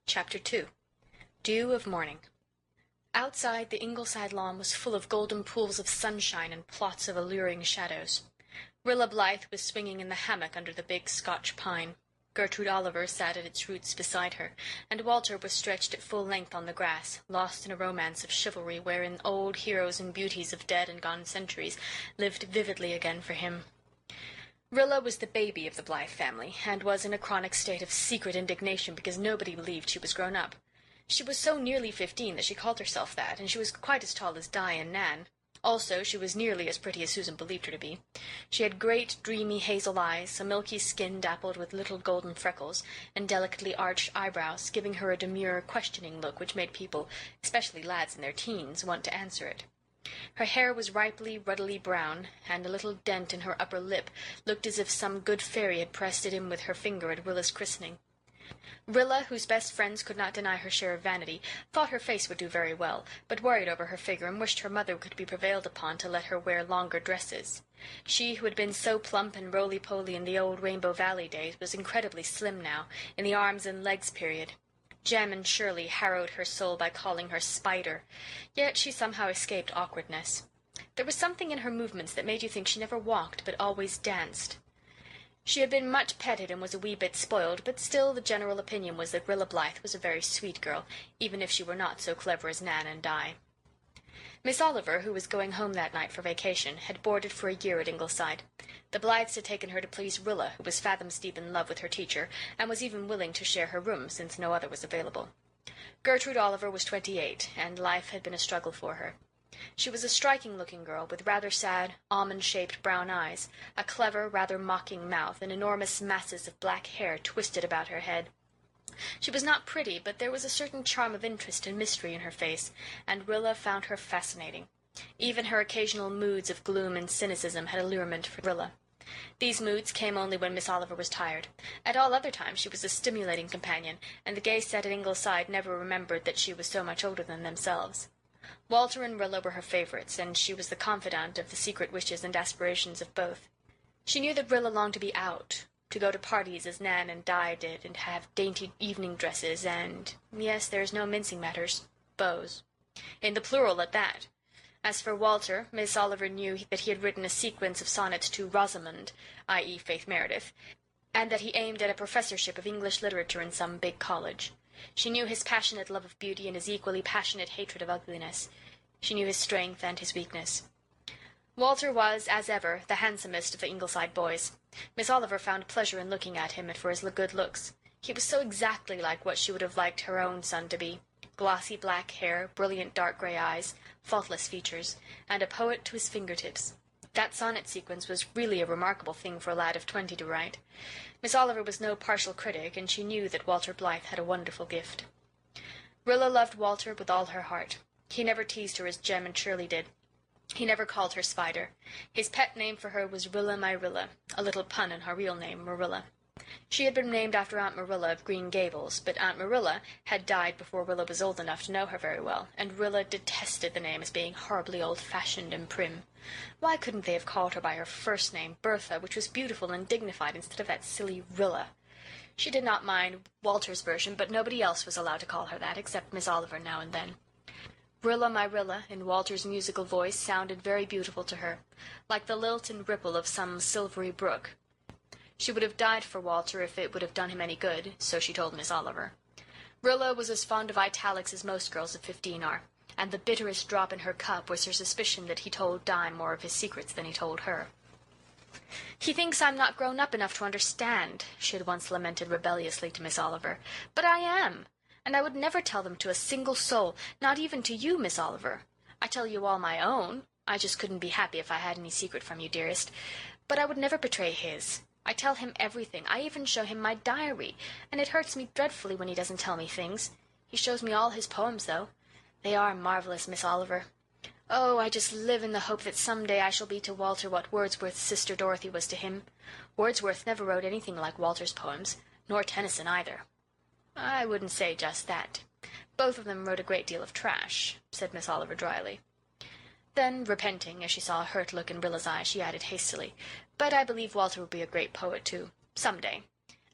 Chapter 2. Dew of Morning. Outside, the Ingleside lawn was full of golden pools of sunshine and plots of alluring shadows. Rilla Blythe was swinging in the hammock under the big Scotch pine. Gertrude Oliver sat at its roots beside her, and Walter was stretched at full length on the grass, lost in a romance of chivalry wherein old heroes and beauties of dead and gone centuries lived vividly again for him. Rilla was the baby of the Blythe family, and was in a chronic state of secret indignation because nobody believed she was grown up. She was so nearly 15 that she called herself that, and she was quite as tall as Di and Nan. Also, she was nearly as pretty as Susan believed her to be. She had great, dreamy hazel eyes, a milky skin dappled with little golden freckles, and delicately arched eyebrows, giving her a demure, questioning look which made people, especially lads in their teens, want to answer it. Her hair was ruddily brown, and a little dent in her upper lip looked as if some good fairy had pressed it in with her finger at Rilla's christening. Rilla, whose best friends could not deny her share of vanity, thought her face would do very well, but worried over her figure and wished her mother could be prevailed upon to let her wear longer dresses. She, who had been so plump and roly-poly in the old Rainbow Valley days, was incredibly slim now, in the arms and legs period. Jem and Shirley harrowed her soul by calling her Spider, yet she somehow escaped awkwardness. There was something in her movements that made you think she never walked, but always danced. She had been much petted and was a wee bit spoiled, but still the general opinion was that Rilla Blythe was a very sweet girl, even if she were not so clever as Nan and Di. Miss Oliver, who was going home that night for vacation, had boarded for a year at Ingleside. The Blythes had taken her to please Rilla, who was fathom-deep in love with her teacher, and was even willing to share her room, since no other was available. Gertrude Oliver was 28, and life had been a struggle for her. She was a striking-looking girl, with rather sad, almond-shaped brown eyes, a clever, rather mocking mouth, and enormous masses of black hair twisted about her head. She was not pretty, but there was a certain charm of interest and mystery in her face, and Rilla found her fascinating. Even her occasional moods of gloom and cynicism had allurement for Rilla. These moods came only when Miss Oliver was tired. At all other times she was a stimulating companion, and the gay set at Ingleside never remembered that she was so much older than themselves. Walter and Rilla were her favourites, and she was the confidante of the secret wishes and aspirations of both. She knew that Rilla longed to be out, to go to parties as Nan and Di did, and have dainty evening dresses and, yes, there is no mincing matters, beaux. In the plural at that. As for Walter, Miss Oliver knew that he had written a sequence of sonnets to Rosamond, i.e. Faith Meredith, and that he aimed at a professorship of English literature in some big college. She knew his passionate love of beauty and his equally passionate hatred of ugliness. She knew his strength and his weakness. Walter was, as ever, the handsomest of the Ingleside boys. Miss Oliver found pleasure in looking at him and for his good looks. He was so exactly like what she would have liked her own son to be. Glossy black hair, brilliant dark grey eyes, faultless features, and a poet to his fingertips. That sonnet sequence was really a remarkable thing for a lad of 20 to write. Miss Oliver was no partial critic, and she knew that Walter Blythe had a wonderful gift. Rilla loved Walter with all her heart. He never teased her as Jem and Shirley did. He never called her Spider. His pet name for her was Rilla my Rilla, a little pun on her real name, Marilla. She had been named after Aunt Marilla of Green Gables, but Aunt Marilla had died before Rilla was old enough to know her very well, and Rilla detested the name as being horribly old-fashioned and prim. Why couldn't they have called her by her first name, Bertha, which was beautiful and dignified, instead of that silly Rilla? She did not mind Walter's version, but nobody else was allowed to call her that, except Miss Oliver now and then. Rilla my Rilla, in Walter's musical voice, sounded very beautiful to her, like the lilt and ripple of some silvery brook. She would have died for Walter if it would have done him any good, so she told Miss Oliver. Rilla was as fond of italics as most girls of 15 are, and the bitterest drop in her cup was her suspicion that he told Di more of his secrets than he told her. "He thinks I'm not grown up enough to understand," she had once lamented rebelliously to Miss Oliver. "But I am, and I would never tell them to a single soul, not even to you, Miss Oliver. I tell you all my own. I just couldn't be happy if I had any secret from you, dearest. But I would never betray his. I tell him everything. I even show him my diary, and it hurts me dreadfully when he doesn't tell me things. He shows me all his poems, though. They are marvelous, Miss Oliver. Oh, I just live in the hope that some day I shall be to Walter what Wordsworth's sister Dorothy was to him. Wordsworth never wrote anything like Walter's poems, nor Tennyson either." "I wouldn't say just that. Both of them wrote a great deal of trash," said Miss Oliver dryly. Then, repenting, as she saw a hurt look in Rilla's eye, she added hastily, "But I believe Walter will be a great poet, too, some day,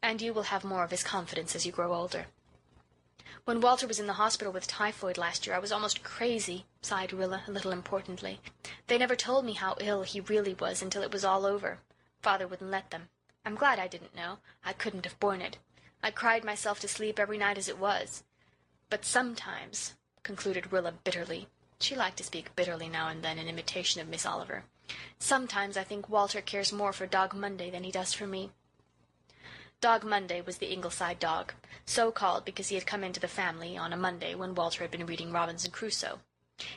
and you will have more of his confidence as you grow older." When Walter was in the hospital with typhoid last year, I was almost crazy," sighed Rilla, a little importantly. "They never told me how ill he really was until it was all over. Father wouldn't let them. I'm glad I didn't know. I couldn't have borne it. I cried myself to sleep every night as it was. But sometimes," concluded Rilla bitterly. She liked to speak bitterly now and then in imitation of Miss Oliver. "Sometimes I think Walter cares more for Dog Monday than he does for me." Dog Monday was the Ingleside dog, so called because he had come into the family on a Monday when Walter had been reading Robinson Crusoe.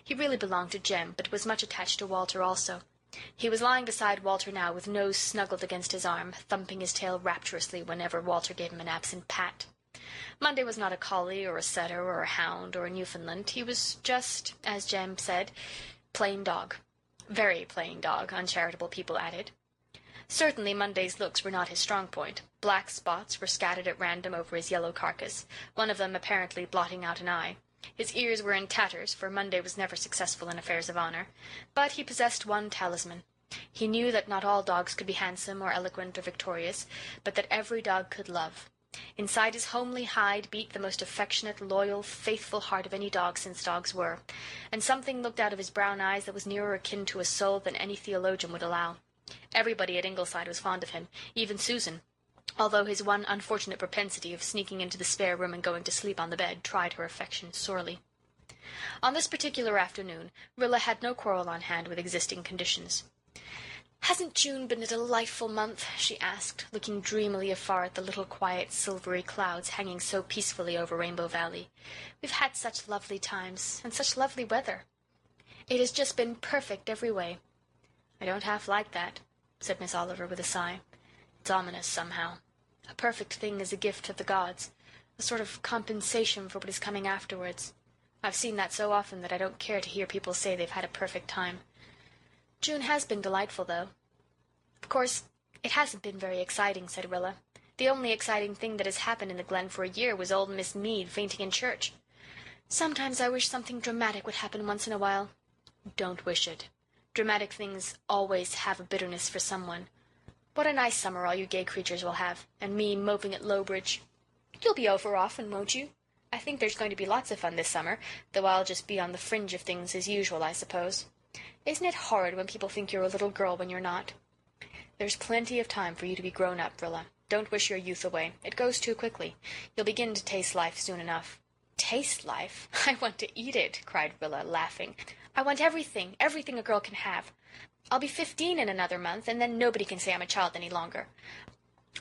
He really belonged to Jem, but was much attached to Walter also. He was lying beside Walter now, with nose snuggled against his arm, thumping his tail rapturously whenever Walter gave him an absent pat. Monday was not a collie or a setter or a hound or a Newfoundland. He was just, as Jem said, plain dog. Very plain dog, uncharitable people added. Certainly Monday's looks were not his strong point. Black spots were scattered at random over his yellow carcass, one of them apparently blotting out an eye. His ears were in tatters, for Monday was never successful in affairs of honour, but he possessed one talisman. He knew that not all dogs could be handsome or eloquent or victorious, but that every dog could love. Inside his homely hide beat the most affectionate, loyal, faithful heart of any dog since dogs were, and something looked out of his brown eyes that was nearer akin to a soul than any theologian would allow. Everybody at Ingleside was fond of him, even Susan, although his one unfortunate propensity of sneaking into the spare room and going to sleep on the bed tried her affection sorely. On this particular afternoon Rilla had no quarrel on hand with existing conditions. "Hasn't June been a delightful month?" she asked, looking dreamily afar at the little quiet silvery clouds hanging so peacefully over Rainbow Valley. "We've had such lovely times, and such lovely weather. It has just been perfect every way." "I don't half like that," said Miss Oliver with a sigh. "It's ominous, somehow. A perfect thing is a gift of the gods, a sort of compensation for what is coming afterwards. I've seen that so often that I don't care to hear people say they've had a perfect time. June has been delightful, though." "Of course, it hasn't been very exciting," said Rilla. "The only exciting thing that has happened in the Glen for a year was old Miss Mead fainting in church. Sometimes I wish something dramatic would happen once in a while." "Don't wish it. Dramatic things always have a bitterness for someone. What a nice summer all you gay creatures will have, and me moping at Lowbridge. You'll be over often, won't you? I think there's going to be lots of fun this summer, though I'll just be on the fringe of things as usual, I suppose. Isn't it horrid when people think you're a little girl when you're not?" "There's plenty of time for you to be grown up, Rilla. Don't wish your youth away. It goes too quickly. You'll begin to taste life soon enough." "Taste life? I want to eat it," cried Rilla, laughing. "I want everything a girl can have. I'll be 15 in another month, and then nobody can say I'm a child any longer.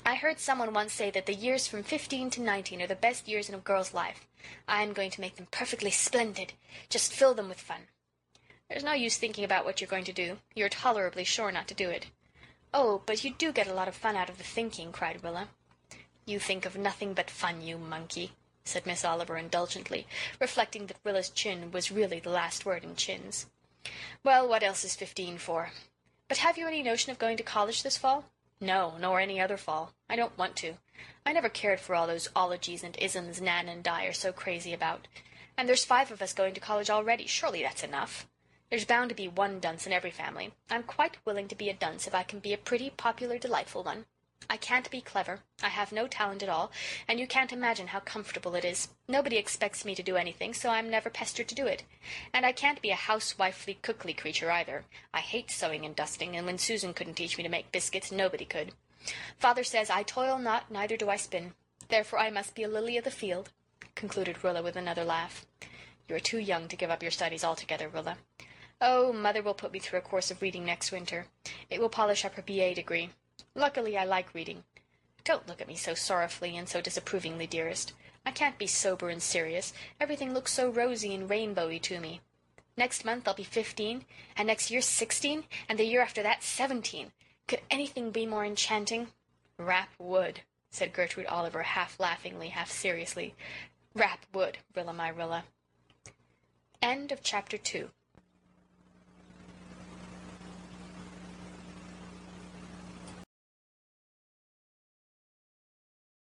I heard someone once say that the years from 15 to 19 are the best years in a girl's life. I'm going to make them perfectly splendid. Just fill them with fun." "There's no use thinking about what you're going to do. You're tolerably sure not to do it." "Oh, but you do get a lot of fun out of the thinking," cried Rilla. "You think of nothing but fun, you monkey," said Miss Oliver indulgently, reflecting that Rilla's chin was really the last word in chins. "Well, what else is 15 for? But have you any notion of going to college this fall?" "No, nor any other fall. I don't want to. I never cared for all those ologies and isms Nan and Di are so crazy about. And there's 5 of us going to college already. Surely that's enough. There's bound to be one dunce in every family. I'm quite willing to be a dunce if I can be a pretty, popular, delightful one. I can't be clever. I have no talent at all, and you can't imagine how comfortable it is. Nobody expects me to do anything, so I'm never pestered to do it. And I can't be a housewifely, cookly creature either. I hate sewing and dusting, and when Susan couldn't teach me to make biscuits, nobody could. Father says I toil not, neither do I spin. Therefore I must be a lily of the field," concluded Rilla with another laugh. "You're too young to give up your studies altogether, Rilla. Oh, Mother will put me through a course of reading next winter. It will polish up her B.A. degree. Luckily I like reading. Don't look at me so sorrowfully and so disapprovingly, dearest. I can't be sober and serious. Everything looks so rosy and rainbowy to me. Next month I'll be 15, and next year 16, and the year after that 17. Could anything be more enchanting?" "Rap wood," said Gertrude Oliver, half laughingly, half seriously. "Rap wood, Rilla my Rilla." End of Chapter 2.